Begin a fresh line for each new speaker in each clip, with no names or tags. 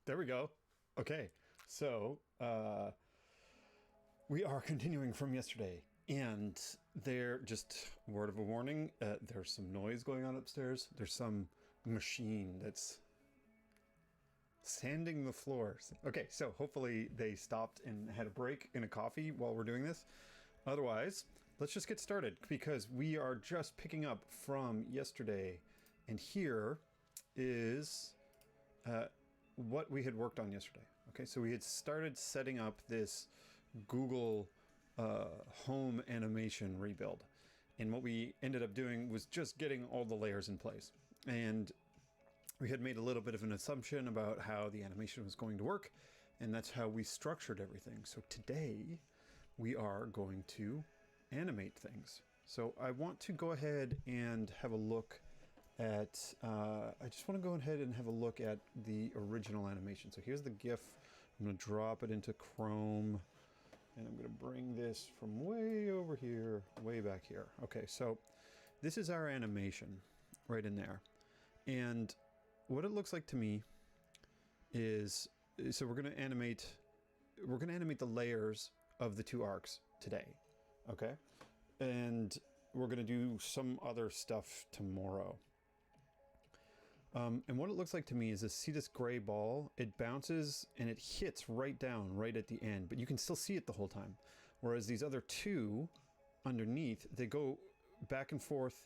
There we go. Okay, so we are continuing from yesterday, and there, just word of a warning, there's some noise going on upstairs. There's some machine that's sanding the floors. Okay, so hopefully they stopped and had a break in a coffee while we're doing this. Otherwise, let's just get started, because we are just picking up from yesterday, and here is what we had worked on yesterday. Okay, so we had started setting up this Google home animation rebuild, and what we ended up doing was just getting all the layers in place. And we had made a little bit of an assumption about how the animation was going to work, and that's how we structured everything. So today we are going to animate things. So I want to go ahead and have a look at, I just want to go ahead and have a look at the original animation. So here's the GIF. I'm going to drop it into Chrome, and I'm going to bring this from way over here, way back here. Okay, so this is our animation right in there. And what it looks like to me is, so we're going to animate the layers of the two arcs today. Okay. And we're going to do some other stuff tomorrow. And what it looks like to me is see this gray ball, it bounces and it hits right down right at the end, but you can still see it the whole time. Whereas these other two underneath, they go back and forth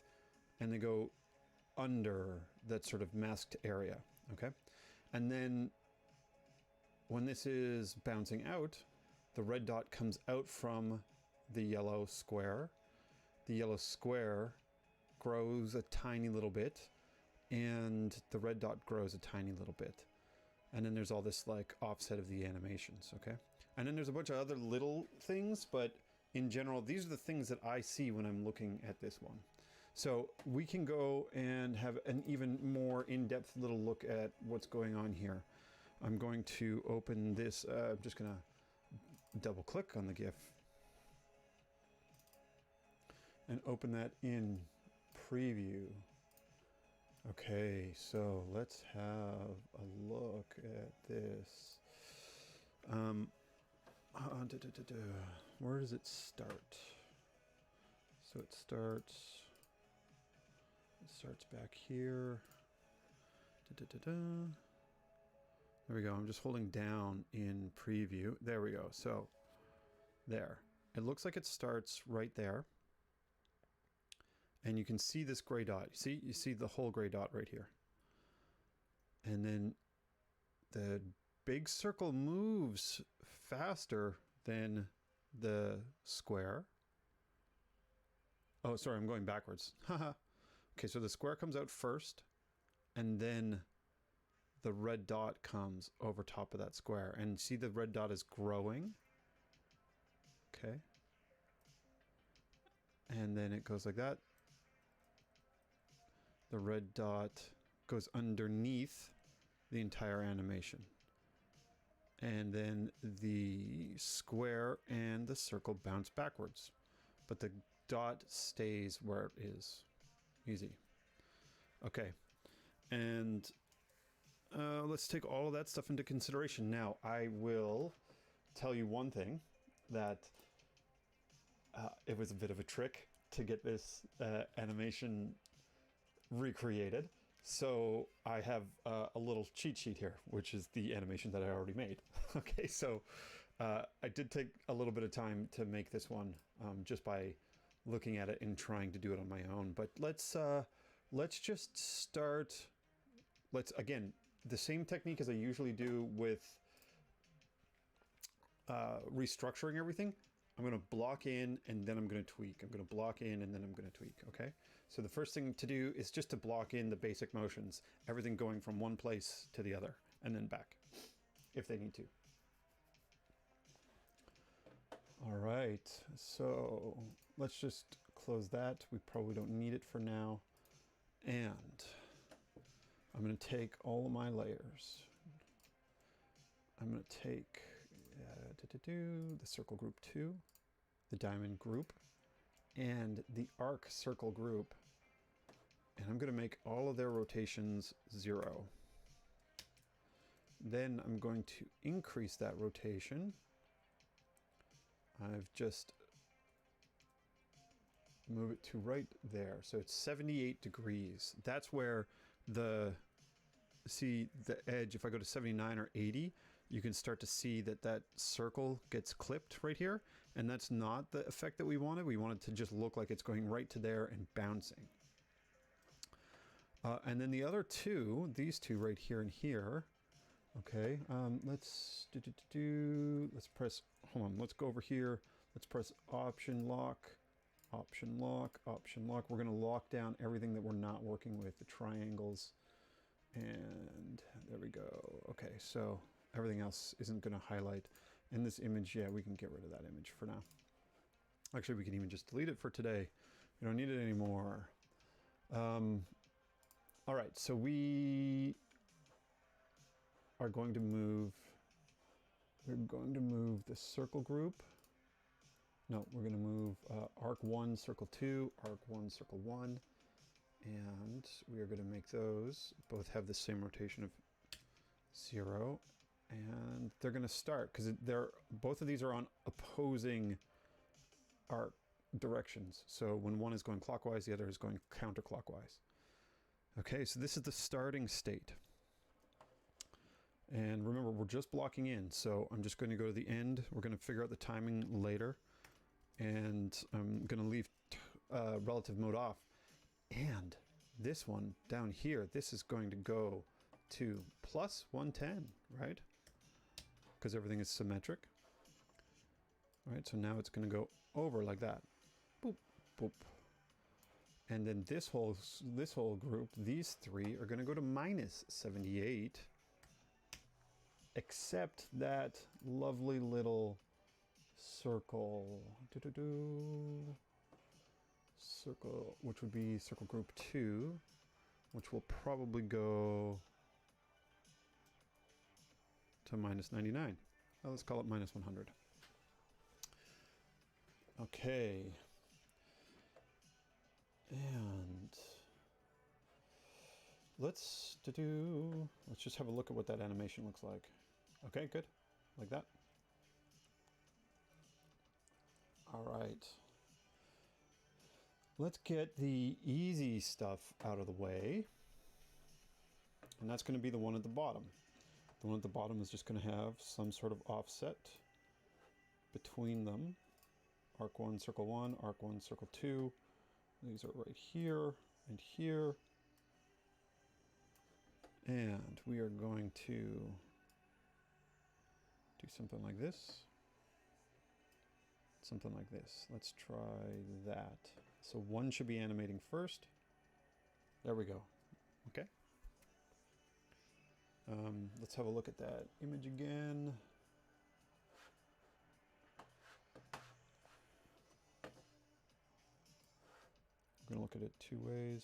and they go under that sort of masked area. Okay. And then when this is bouncing out, the red dot comes out from the yellow square. The yellow square grows a tiny little bit, and the red dot grows a tiny little bit. And then there's all this like offset of the animations, okay? And then there's a bunch of other little things, but in general, these are the things that I see when I'm looking at this one. So we can go and have an even more in-depth little look at what's going on here. I'm going to open this, I'm just gonna double click on the GIF and open that in preview. Okay, so let's have a look at this. Where does it start? So it starts back here. There we go. I'm just holding down in preview. There we go. So there. It looks like it starts right there. And you can see this gray dot. You see the whole gray dot right here. And then the big circle moves faster than the square. Oh, sorry, I'm going backwards. Haha. Okay, so the square comes out first, and then the red dot comes over top of that square. And see the red dot is growing. Okay. And then it goes like that. The red dot goes underneath the entire animation. And then the square and the circle bounce backwards. But the dot stays where it is. Easy. Okay. And let's take all of that stuff into consideration. Now, I will tell you one thing, that it was a bit of a trick to get this animation recreated. So I have a little cheat sheet here, which is the animation that I already made. Okay, so I did take a little bit of time to make this one, just by looking at it and trying to do it on my own. But let's just start. Again, the same technique as I usually do with restructuring everything. I'm going to block in and then I'm going to tweak. I'm going to block in and then I'm going to tweak. Okay. So the first thing to do is just to block in the basic motions, everything going from one place to the other and then back if they need to. All right. So let's just close that. We probably don't need it for now. And I'm going to take all of my layers. I'm going to take the circle group 2, the diamond group, and the arc circle group. And I'm going to make all of their rotations 0. Then I'm going to increase that rotation. I've just move it to right there. So it's 78 degrees. That's where see the edge, if I go to 79 or 80, you can start to see that that circle gets clipped right here. And that's not the effect that we wanted. We wanted to just look like it's going right to there and bouncing. And then the other two, these two right here and here. Okay, let's press, hold on, let's go over here. Let's press Option Lock, Option Lock, Option Lock. We're gonna lock down everything that we're not working with, the triangles. And there we go. Okay, so everything else isn't gonna highlight. In this image, yeah, we can get rid of that image for now. Actually, we can even just delete it for today. We don't need it anymore. All right, so we are going to move, we're going to move the circle group. No, we're going to move arc 1, circle 2, arc 1, circle 1. And we are going to make those both have the same rotation of 0. And they're going to start, because both of these are on opposing arc directions. So when one is going clockwise, the other is going counterclockwise. Okay, so this is the starting state. And remember, we're just blocking in, so I'm just going to go to the end. We're going to figure out the timing later. And I'm going to leave relative mode off. And this one down here, this is going to go to plus 110, right? Because everything is symmetric. All right, so now it's going to go over like that. Boop, boop. And then this whole group, these three, are going to go to minus 78. Except that lovely little circle. Circle, which would be circle group 2, which will probably go to minus 99. Well, let's call it minus 100. Okay. And let's just have a look at what that animation looks like. Okay, good. Like that. All right. Let's get the easy stuff out of the way. And that's going to be the one at the bottom. The one at the bottom is just going to have some sort of offset between them. Arc 1, circle 1, arc 1, circle 2. These are right here and here. And we are going to do something like this. Something like this. Let's try that. So one should be animating first. There we go. Okay. Let's have a look at that image again. I'm going to look at it two ways.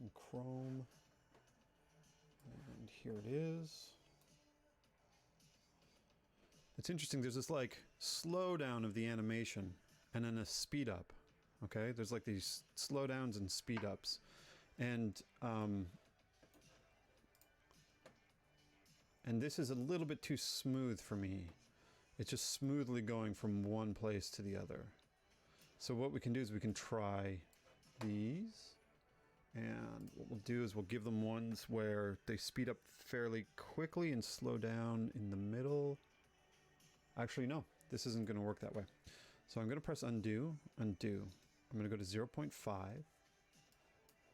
On Chrome. And here it is. It's interesting, there's this like slowdown of the animation and then a speed up. Okay, there's like these slowdowns and speed ups. And this is a little bit too smooth for me. It's just smoothly going from one place to the other. So what we can do is we can try these. And what we'll do is we'll give them ones where they speed up fairly quickly and slow down in the middle. Actually, no, this isn't going to work that way. So I'm going to press undo, undo. I'm going to go to 0.5.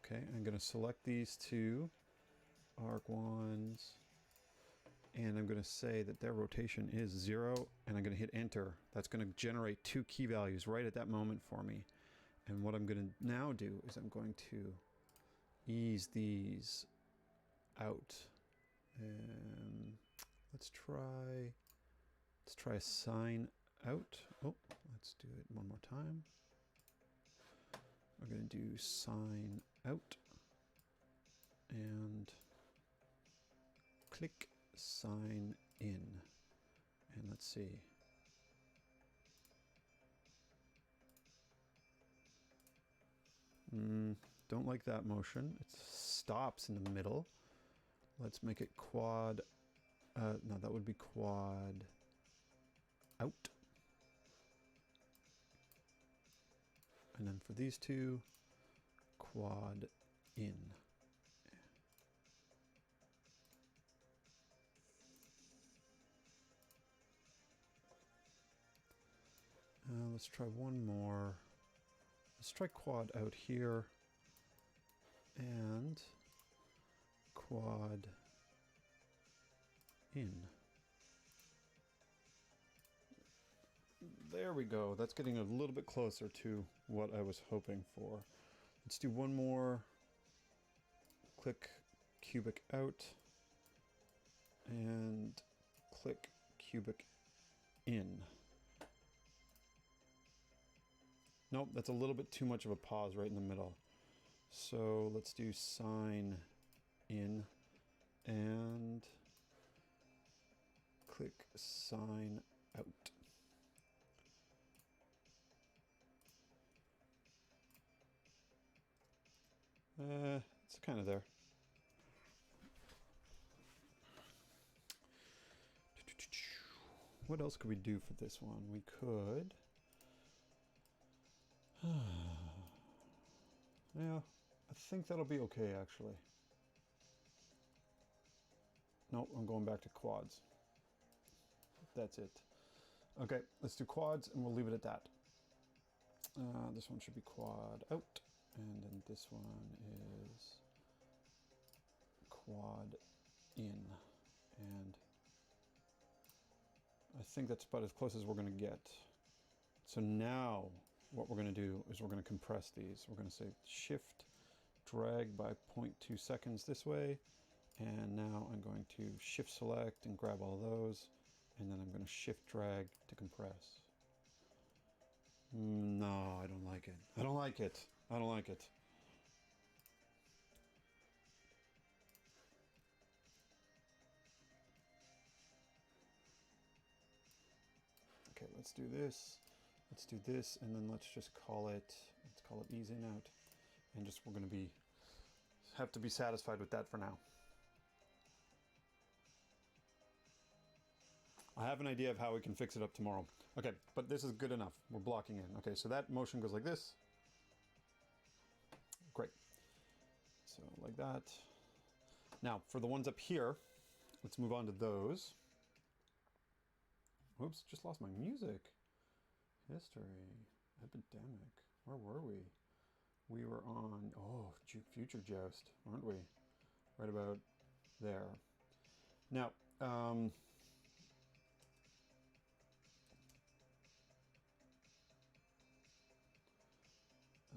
Okay, I'm going to select these two arc ones. And I'm going to say that their rotation is 0. And I'm going to hit enter. That's going to generate two key values right at that moment for me. And what I'm going to now do is I'm going to ease these out. And let's try a sign out. Oh, let's do it one more time. We're going to do sign out and click sign in. And let's see. Don't like that motion. It stops in the middle. Let's make it quad No, that would be quad out. And then for these two, quad in. Let's try one more. Let's try quad out here and quad in. There we go. That's getting a little bit closer to what I was hoping for. Let's do one more. Click cubic out and click cubic in. Nope, that's a little bit too much of a pause right in the middle. So let's do sine in and click sine out. It's kind of there. What else could we do for this one? We could... yeah, I think that'll be okay, actually. Nope, I'm going back to quads. That's it. Okay, let's do quads, and we'll leave it at that. This one should be quad out, and then this one is quad in. And I think that's about as close as we're going to get. So now what we're going to do is we're going to compress these. We're going to say shift drag by 0.2 seconds this way, and now I'm going to shift select and grab all those, and then I'm going to shift drag to compress. No, I don't like it. I don't like it. I don't like it. Okay, let's do this. Let's do this, and then let's just call it ease in out, and just we're going to have to be satisfied with that for now. I have an idea of how we can fix it up tomorrow. Okay, but this is good enough. We're blocking in. Okay, so that motion goes like this. Great. So like that. Now, for the ones up here, let's move on to those. Oops, just lost my music. History. Epidemic. Where were we? We were on, oh, Future Joust, weren't we? Right about there. Now,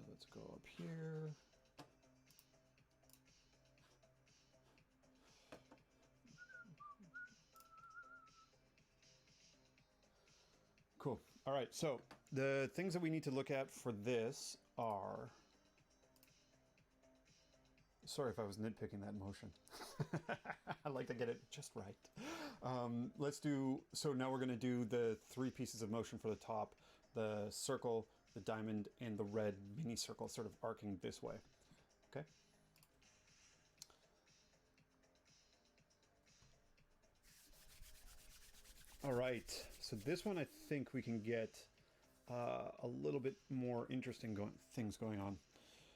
let's go up here. Cool. All right, so the things that we need to look at for this are... Sorry if I was nitpicking that motion. I like to get it just right. Let's do, so now we're going to do the 3 pieces of motion for the top, the circle, the diamond, and the red mini circle sort of arcing this way. Okay. All right, so this one I think we can get a little bit more interesting things going on.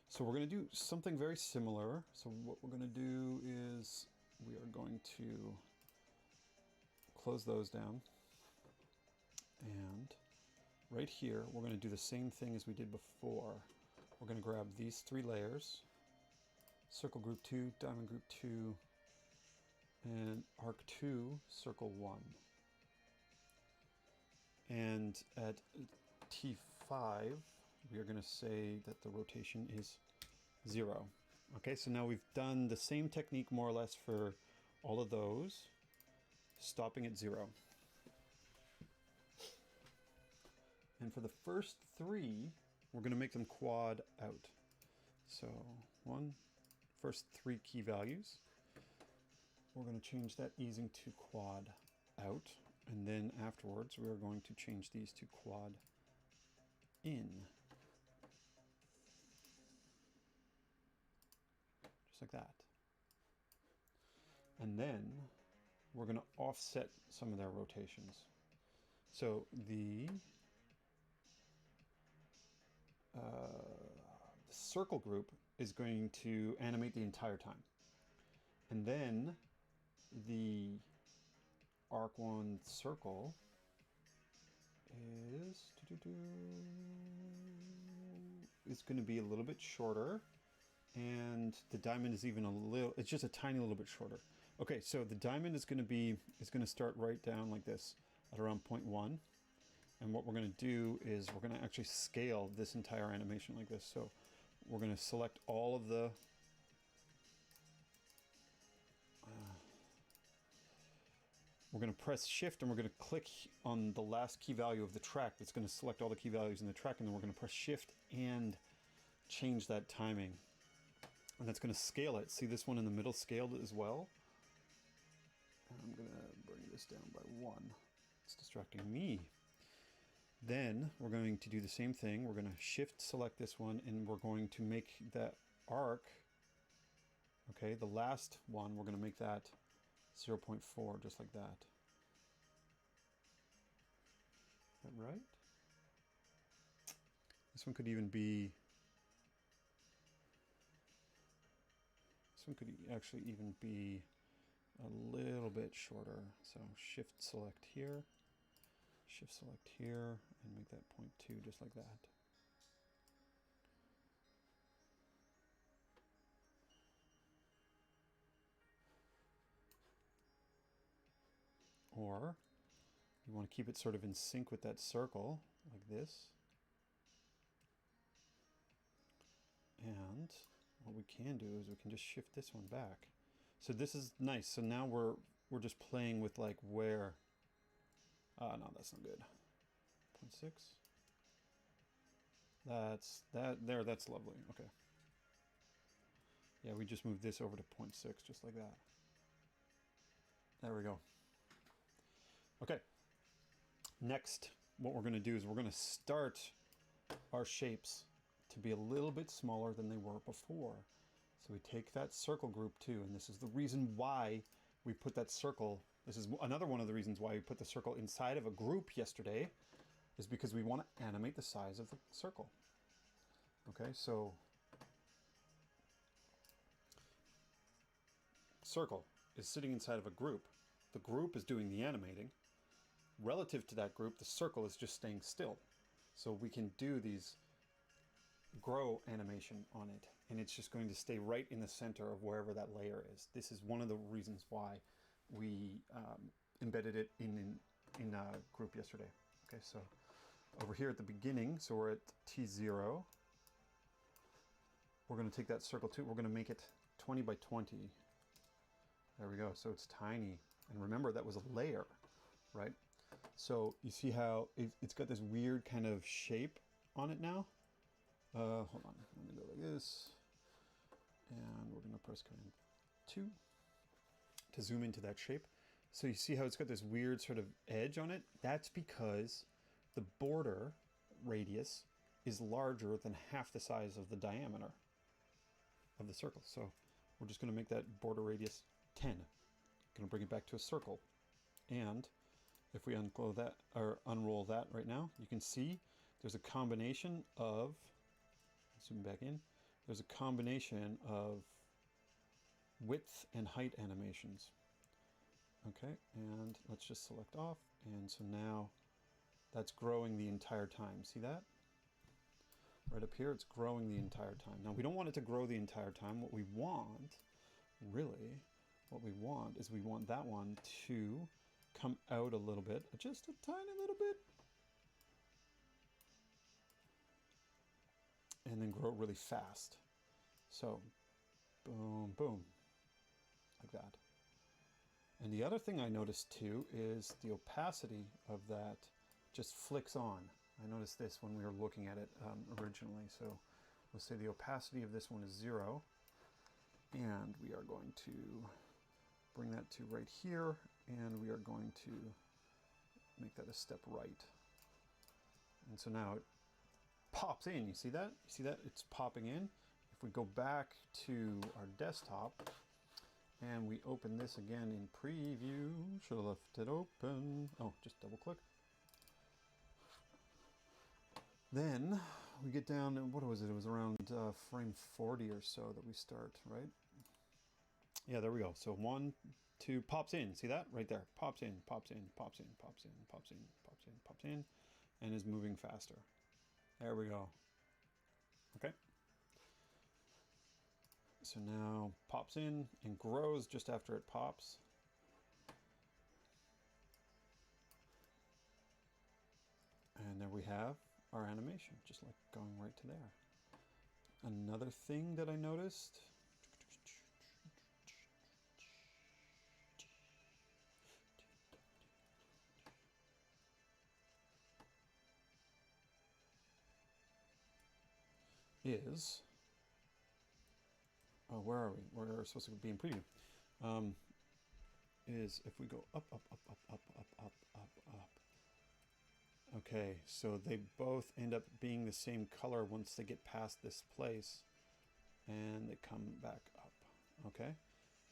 So we're going to do something very similar. So what we're going to do is we are going to close those down. And right here, we're going to do the same thing as we did before. We're going to grab these 3 layers, circle group 2, diamond group 2, and arc 2, circle 1. And at T5, we are going to say that the rotation is 0. Okay, so now we've done the same technique more or less for all of those, stopping at 0. And for the first 3, we're going to make them quad out. So first 3 key values. We're going to change that easing to quad out. And then afterwards, we are going to change these to quad in. Just like that. And then we're going to offset some of their rotations. So the circle group is going to animate the entire time. And then the arc1 circle is going to be a little bit shorter, and the diamond is even a little, it's just a tiny little bit shorter. Okay, so the diamond is going to start right down like this at around 0.1. And what we're going to do is we're going to actually scale this entire animation like this. So we're going to select all of the we're going to press shift and we're going to click on the last key value of the track. That's going to select all the key values in the track, and then we're going to press shift and change that timing. And that's going to scale it. See this one in the middle scaled as well? I'm going to bring this down by 1. It's distracting me. Then we're going to do the same thing. We're going to shift select this one, and we're going to make that arc, okay, the last one, we're going to make that 0.4, just like that. Is that right? This one could even be, actually even be a little bit shorter. So shift select here, shift select here, and make that 0.2 just like that. Or you want to keep it sort of in sync with that circle, like this. And what we can do is we can just shift this one back. So this is nice. So now we're just playing with like where. No, that's not good. 0.6. That's lovely. Okay. Yeah, we just moved this over to 0.6, just like that. There we go. Okay. Next, what we're going to do is we're going to start our shapes to be a little bit smaller than they were before. So we take that circle group too, and this is the reason why we put that circle. This is another one of the reasons why we put the circle inside of a group yesterday, is because we want to animate the size of the circle. Okay, so circle is sitting inside of a group. The group is doing the animating. Relative to that group, the circle is just staying still. So we can do these grow animation on it, and it's just going to stay right in the center of wherever that layer is. This is one of the reasons why we embedded it in a group yesterday. Okay, so over here at the beginning, so we're at T0. We're going to take that circle too. We're going to make it 20 by 20. There we go. So it's tiny. And remember, that was a layer, right? So you see how it's got this weird kind of shape on it now? Hold on. Let me go like this. And we're going to press Command 2 to zoom into that shape. So you see how it's got this weird sort of edge on it? That's because the border radius is larger than half the size of the diameter of the circle. So we're just going to make that border radius 10. Going to bring it back to a circle. And if we unclose that or unroll that right now, you can see there's a combination of, zoom back in, there's a combination of width and height animations. Okay, and let's just select off. And so now that's growing the entire time. See that? Right up here, it's growing the entire time. Now we don't want it to grow the entire time. What we want, really, what we want is we want that one to come out a little bit, just a tiny little bit, and then grow really fast. So, boom, boom, like that. And the other thing I noticed too is the opacity of that just flicks on. I noticed this when we were looking at it originally. So let's say the opacity of this one is 0, and we are going to bring that to right here, and we are going to make that a step right. And so now it pops in. You see that? You see that? It's popping in. If we go back to our desktop and we open this again in preview. Should have left it open. Oh, just double click. Then we get down, and what was it? It was around frame 40 or so that we start, right? Yeah, there we go. So 1, 2, pops in. See that? Right there. Pops in, pops in, pops in, pops in, pops in, pops in, pops in, and is moving faster. There we go. Okay. So now pops in and grows just after it pops. And there we have our animation, just like going right to there. Another thing that I noticed is, oh, where are we? We're supposed to be in preview. Is if we go up, up, up, up, up, up, up, up, up. Okay, so they both end up being the same color once they get past this place, and they come back up. Okay,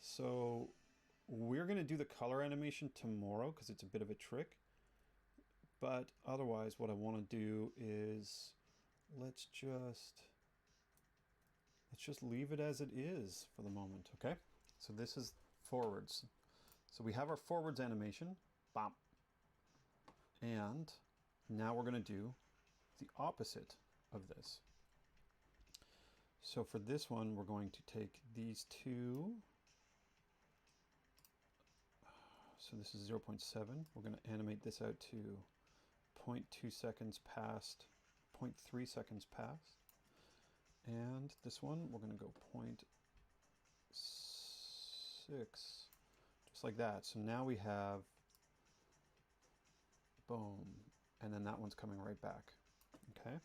so we're going to do the color animation tomorrow because it's a bit of a trick. But otherwise, what I want to do is let's just leave it as it is for the moment. Okay, so this is forwards. So we have our forwards animation, bop, and now we're going to do the opposite of this. So for this one, we're going to take these two. So this is 0.7. We're going to animate this out to 0.2 seconds past, 0.3 seconds past. And this one, we're going to go 0.6, just like that. So now we have, boom, and then that one's coming right back. Okay.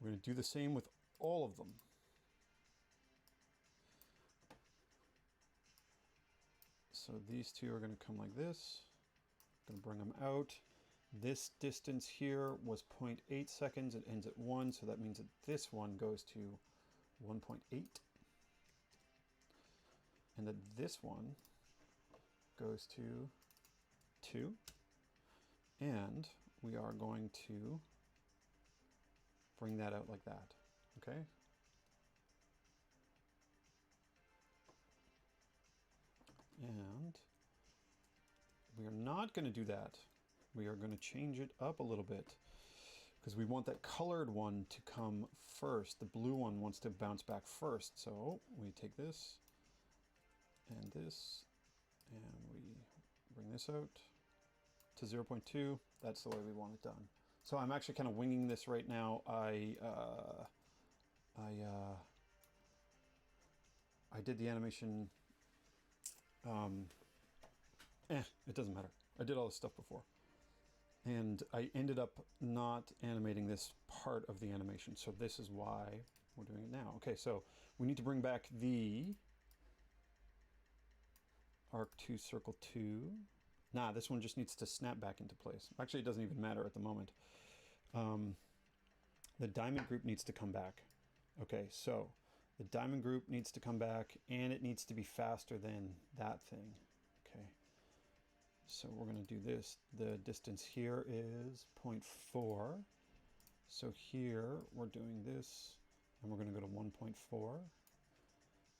We're going to do the same with all of them. So these two are going to come like this. Going to bring them out. This distance here was 0.8 seconds. It ends at 1, so that means that this one goes to 1.8. And that this one goes to 2. And we are going to bring that out like that. Okay? And we are not going to do that. We are going to change it up a little bit because we want that colored one to come first. The blue one wants to bounce back first. So we take this, and we bring this out to 0.2. That's the way we want it done. So I'm actually kind of winging this right now. I did the animation. It doesn't matter. I did all this stuff before. And I ended up not animating this part of the animation. So this is why we're doing it now. Okay, so we need to bring back the arc 2, circle 2. Nah, this one just needs to snap back into place. Actually, it doesn't even matter at the moment. The diamond group needs to come back. Okay, so the diamond group needs to come back, and it needs to be faster than that thing. Okay, so we're going to do this. The distance here is 0.4. So here we're doing this, and we're going to go to 1.4.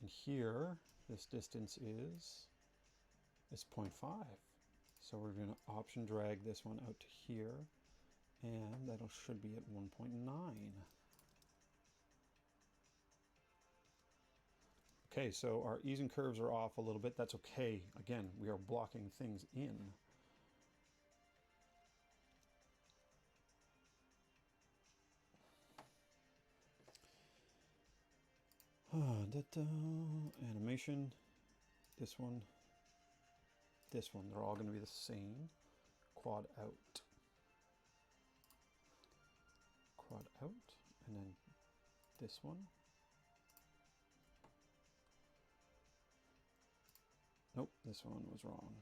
And here, this distance is 0.5. So we're going to option drag this one out to here, and that should be at 1.9. Okay, so our ease and curves are off a little bit. That's okay. Again, we are blocking things in. Animation, this one, they're all going to be the same. Quad out, and then this one. Nope, this one was wrong.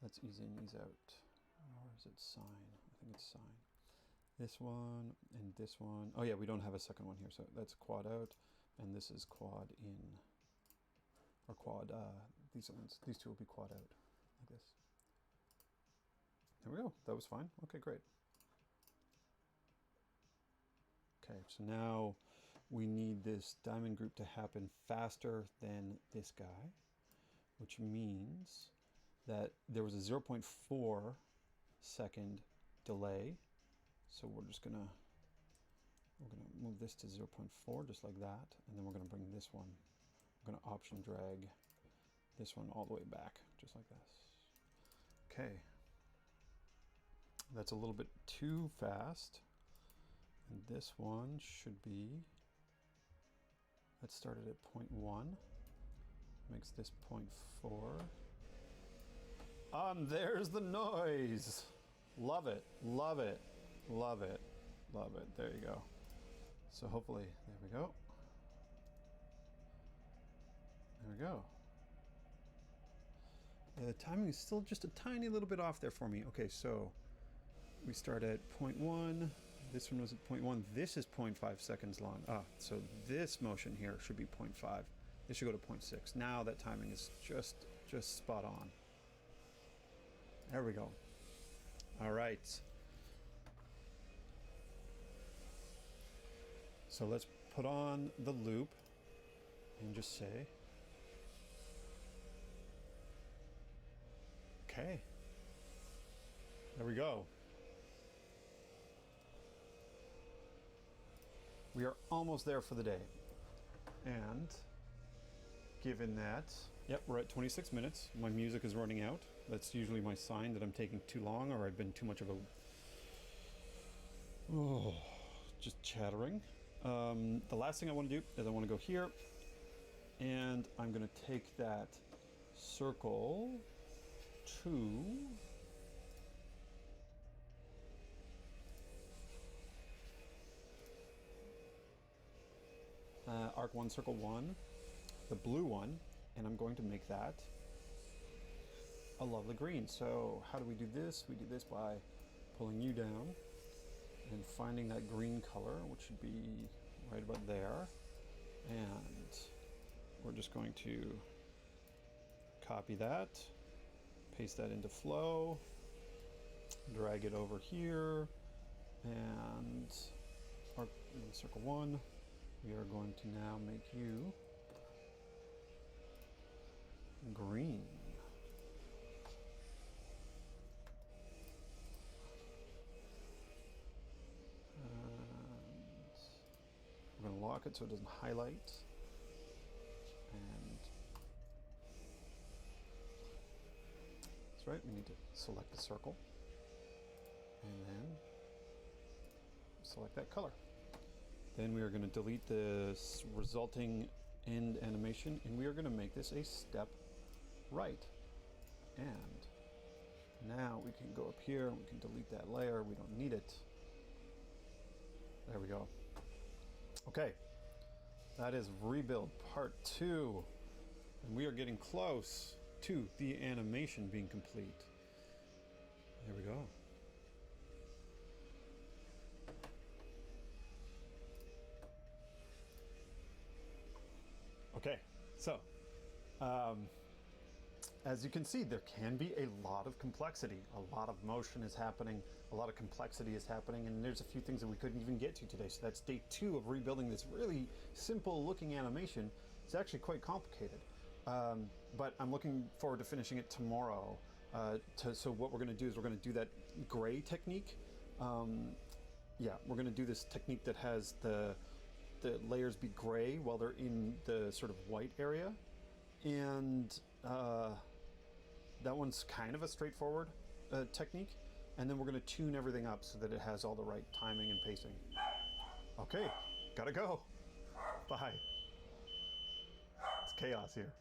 That's ease in, ease out. Or is it sign? I think it's sign. This one and this one. Oh yeah, we don't have a second one here, so that's quad out. and this is quad in, or quad, these two will be quad out, like this. There we go, that was fine. Okay, great. Okay, so now we need this diamond group to happen faster than this guy, which means that there was a 0.4 second delay. So we're gonna move this to 0.4 just like that, and then we're gonna bring this one, we're gonna option drag this one all the way back just like this. Okay, that's a little bit too fast, and this one should be, let's start it at 0.1, makes this 0.4. There's the noise. Love it, love it, love it, love it. There you go. So hopefully, there we go. There we go. The timing is still just a tiny little bit off there for me. Okay, so we start at 0.1. This one was at 0.1. This is 0.5 seconds long. So this motion here should be 0.5. This should go to 0.6. Now that timing is just spot on. There we go. All right. So let's put on the loop and just say, okay. There we go. We are almost there for the day. And given that, yep, we're at 26 minutes. My music is running out. That's usually my sign that I'm taking too long or I've been too much of a, just chattering. The last thing I want to do is I want to go here and I'm going to take that circle to arc 1, circle 1, the blue one, and I'm going to make that a lovely green. So how do we do this? We do this by pulling you down and finding that green color, which should be right about there. And we're just going to copy that, paste that into flow, drag it over here, and in circle 1, we are going to now make you green. We're going to lock it so it doesn't highlight. And that's right, we need to select the circle and then select that color. Then we are going to delete the resulting end animation and we are going to make this a step right. And now we can go up here and we can delete that layer. We don't need it. There we go. Okay, that is rebuild part 2. And we are getting close to the animation being complete. There we go. Okay, so as you can see, there can be a lot of complexity. A lot of motion is happening, a lot of complexity is happening, and there's a few things that we couldn't even get to today. So that's day 2 of rebuilding this really simple looking animation. It's actually quite complicated, but I'm looking forward to finishing it tomorrow. So what we're going to do is we're going to do that gray technique. Yeah, we're going to do this technique that has the layers be gray while they're in the sort of white area, and that one's kind of a straightforward technique, and then we're going to tune everything up so that it has all the right timing and pacing. Okay, gotta go. Bye. It's chaos here.